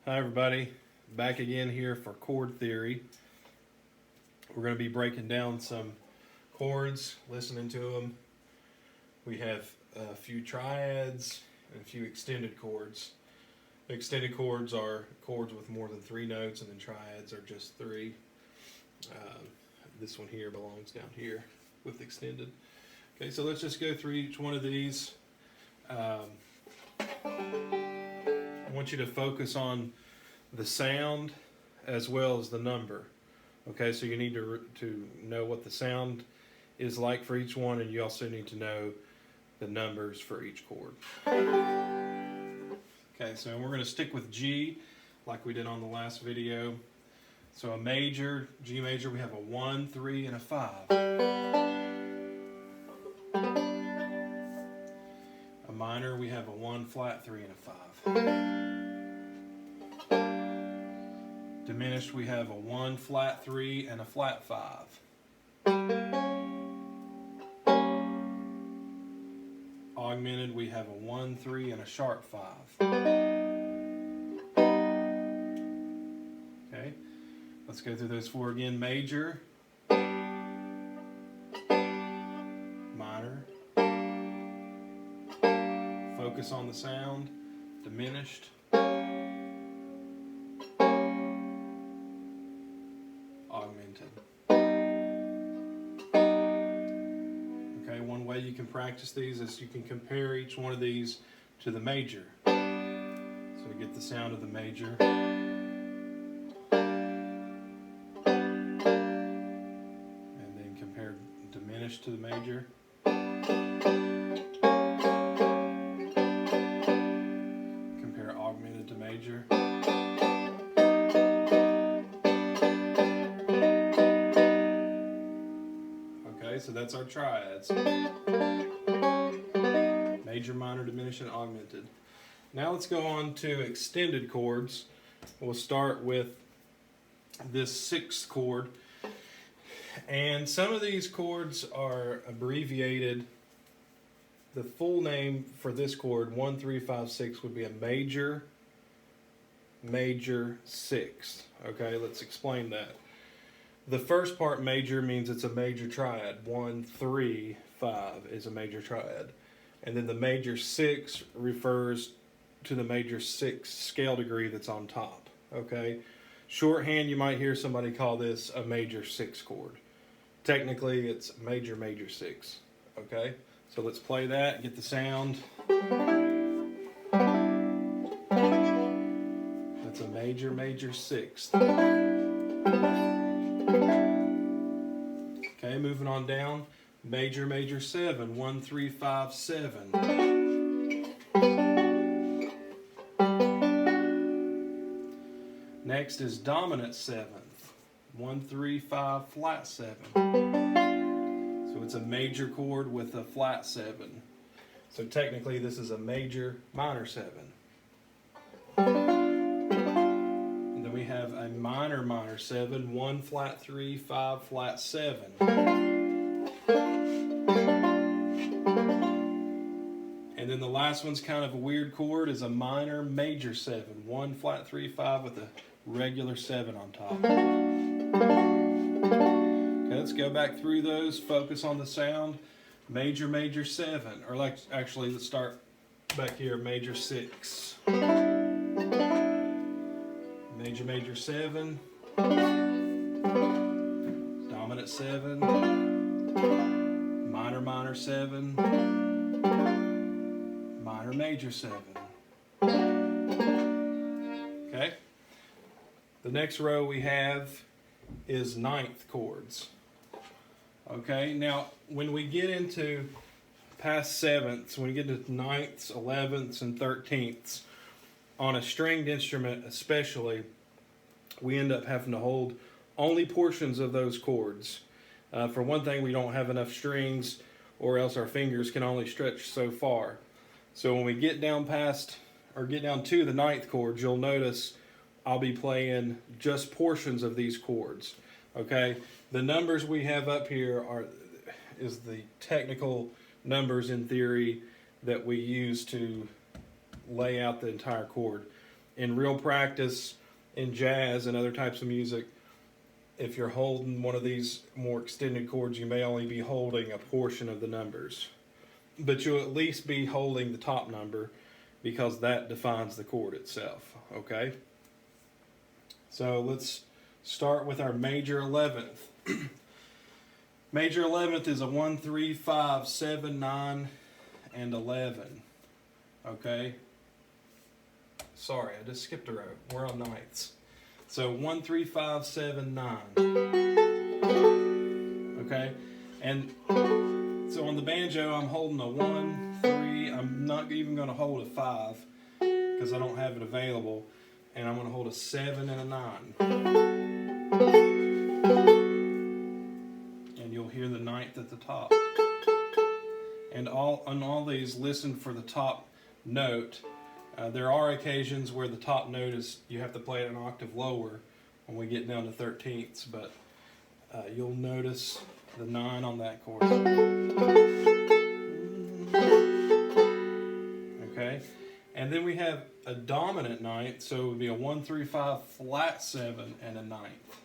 Hi everybody, back again here for chord theory. We're going to be breaking down some chords, listening to them. We have a few triads and a few extended chords. Extended chords are chords with more than 3 notes, and then triads are just 3. This one here belongs down here with extended. Okay, so let's just go through each one of these. I want you to focus on the sound as well as the number. Okay, so you need to know what the sound is like for each one, and you also need to know the numbers for each chord. Okay, so we're going to stick with G like we did on the last video. So a major, G major, we have a 1, 3, and a 5. A minor, we have a 1 flat 3 and a 5. Diminished, we have a 1 flat 3 and a flat 5. Augmented, we have a 1, 3 and a sharp 5. Okay, let's go through those 4 again. Major, minor, focus on the sound, diminished, augmented. Okay, one way you can practice these is you can compare each one of these to the major. So you get the sound of the major. And then compare diminished to the major. Compare augmented to major. So that's our triads. Major, minor, diminished, and augmented. Now let's go on to extended chords. We'll start with this 6th chord. And some of these chords are abbreviated. The full name for this chord, 1, 3, 5, 6, would be a major, major 6. Okay, let's explain that. The first part, major, means it's a major triad. 1, 3, 5 is a major triad. And then the major 6 refers to the major 6 scale degree that's on top. Okay? Shorthand, you might hear somebody call this a major 6 chord. Technically, it's major, major 6. Okay? So let's play that, get the sound. That's a major, major 6. Okay, moving on down. Major, major 7. 1, 3, 5, 7. Next is dominant 7th. 1, 3, 5, flat 7. So it's a major chord with a flat 7. So technically this is a major minor 7. We have a minor, minor 7, 1 flat 3, 5 flat 7. And then the last one's kind of a weird chord, is a minor, major 7, 1 flat 3, 5 with a regular 7 on top. Okay, let's go back through those, focus on the sound. Major, major 7, or actually let's start back here, major 6. Major, major 7, dominant 7, minor, minor 7, minor, major 7. Okay? The next row we have is 9th chords. Okay, now when we get into past 7ths, when we get into 9ths, 11ths, and 13ths, on a stringed instrument especially, we end up having to hold only portions of those chords. For one thing, we don't have enough strings, or else our fingers can only stretch so far. So when we get down past, or get down to the 9th chord, you'll notice I'll be playing just portions of these chords. Okay, the numbers we have up here is the technical numbers in theory that we use to lay out the entire chord. in real practice, in jazz and other types of music, if you're holding one of these more extended chords, you may only be holding a portion of the numbers. But you'll at least be holding the top number because that defines the chord itself, okay? So let's start with our major 11th. Major 11th is a 1, 3, 5, 7, 9, and 11, okay? Sorry, I just skipped a row. We're on ninths. So 1, 3, 5, 7, 9. Okay? And so on the banjo, I'm holding a 1, 3. I'm not even going to hold a 5 because I don't have it available. And I'm going to hold a 7 and a 9. And you'll hear the ninth at the top. And on all these, listen for the top note. There are occasions where the top note is, you have to play it an octave lower when we get down to 13ths, but you'll notice the 9 on that chord. Okay, and then we have a dominant ninth, so it would be a 1, 3, 5, flat 7, and a ninth.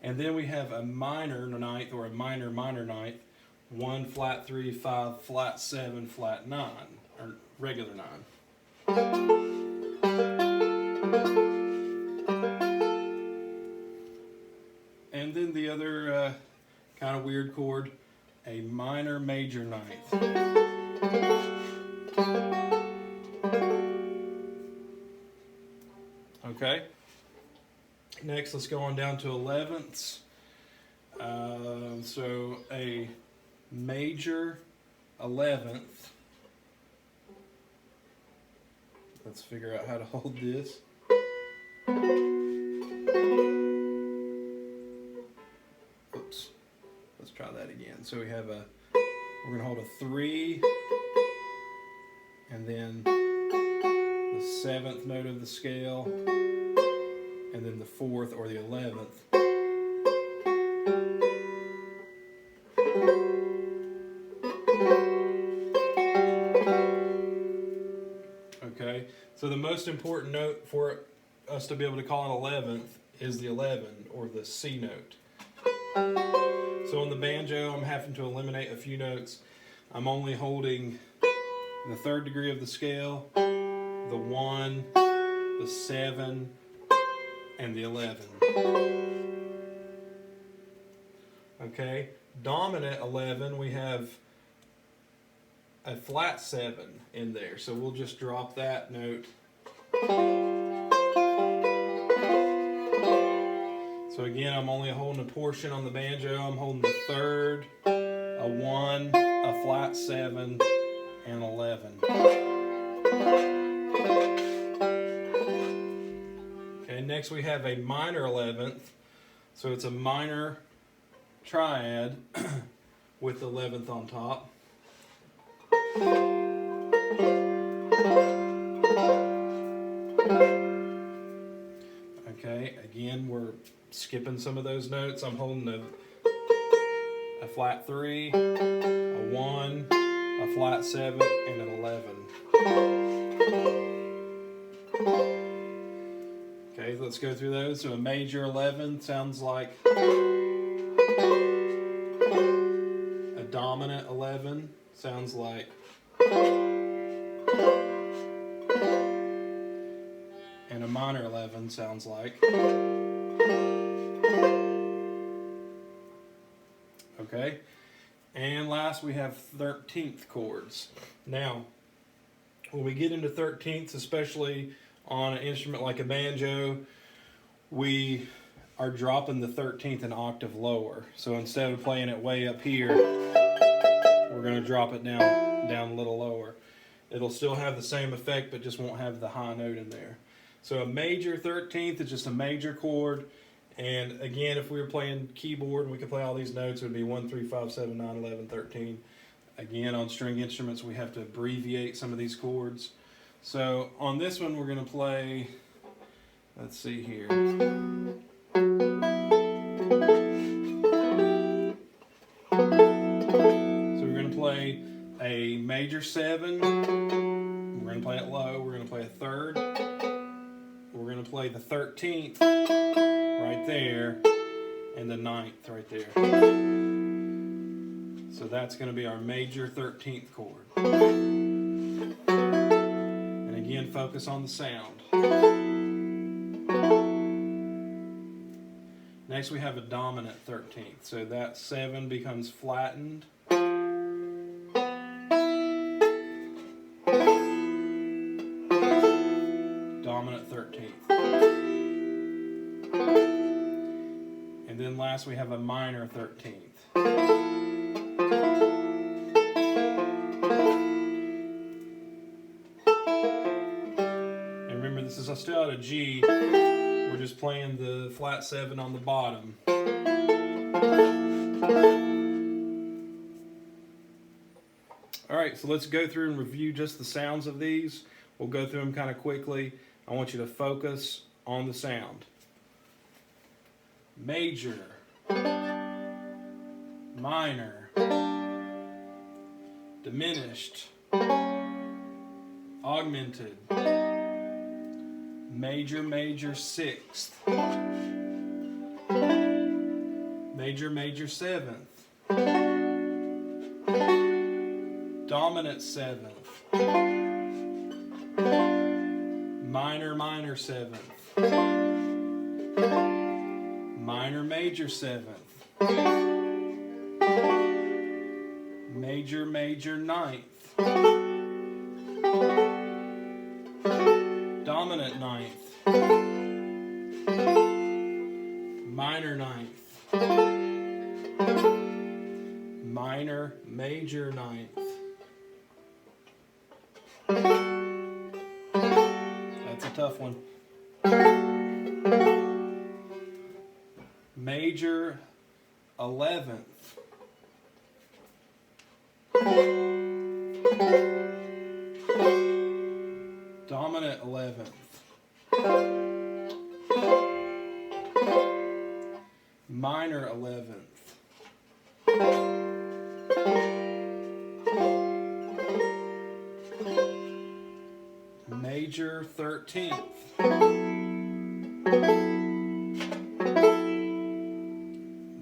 And then we have a minor ninth or a minor ninth, 1, flat 3, 5, flat 7, flat 9, or regular 9. And then the other kind of weird chord, a minor major ninth. Okay. Next, let's go on down to 11ths. So a major 11th. Let's figure out how to hold this. Oops. Let's try that again. So we're going to hold a 3, and then the 7th note of the scale, and then the 4th or the 11th. Okay, so the most important note for us to be able to call an 11th is the 11, or the C note. So on the banjo, I'm having to eliminate a few notes. I'm only holding the 3rd degree of the scale, the 1, the 7, and the 11. Okay, dominant 11, we have a flat 7 in there, so we'll just drop that note. So again, I'm only holding a portion on the banjo. I'm holding the 3rd, a 1, a flat 7, and 11. Okay, next we have a minor 11th. So it's a minor triad with 11th on top. Okay, again, we're skipping some of those notes. I'm holding a flat 3, a 1, a flat 7, and an 11. Okay, let's go through those. So a major 11 sounds like a dominant 11, sounds like and a minor 11 sounds like. Okay, and last we have 13th chords. Now, when we get into 13ths, especially on an instrument like a banjo, we are dropping the 13th an octave lower. So instead of playing it way up here, we're going to drop it down a little lower. It'll still have the same effect, but just won't have the high note in there. So a major 13th is just a major chord. And again, if we were playing keyboard and we could play all these notes, it would be 1, 3, 5, 7, 9, 11, 13. Again, on string instruments, we have to abbreviate some of these chords. So on this one, we're going to play, let's see here. So we're going to play play a major 7. We're going to play it low. We're going to play a 3rd. We're going to play the 13th right there and the 9th right there. So that's going to be our major 13th chord. And again, focus on the sound. Next we have a dominant 13th. So that 7 becomes flattened. Dominant 13th. And then last we have a minor 13th. And remember, this is still at a G. We're just playing the flat 7 on the bottom. Alright, so let's go through and review just the sounds of these. We'll go through them kind of quickly. I want you to focus on the sound. Major, minor, diminished, augmented, major, major 6th, major, major 7th, dominant 7th, minor, minor 7th, minor, major 7th, major, major 9th, dominant 9th, minor 9th, minor, major 9th. That's a tough one. Major 11th. Dominant 11th. Minor 11th. Major 13th.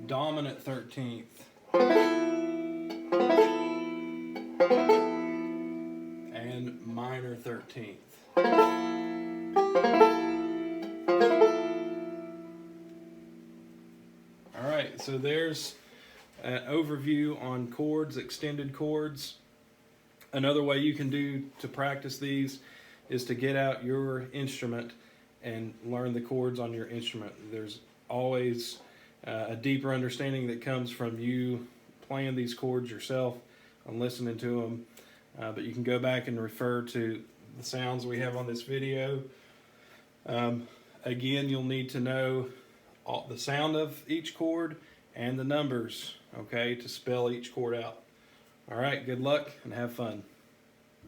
Dominant 13th. And minor 13th. Alright, so there's an overview on chords, extended chords. Another way you can do to practice these is to get out your instrument and learn the chords on your instrument. There's always a deeper understanding that comes from you playing these chords yourself and listening to them. But you can go back and refer to the sounds we have on this video. Again, you'll need to know the sound of each chord and the numbers, okay, to spell each chord out. All right, good luck and have fun.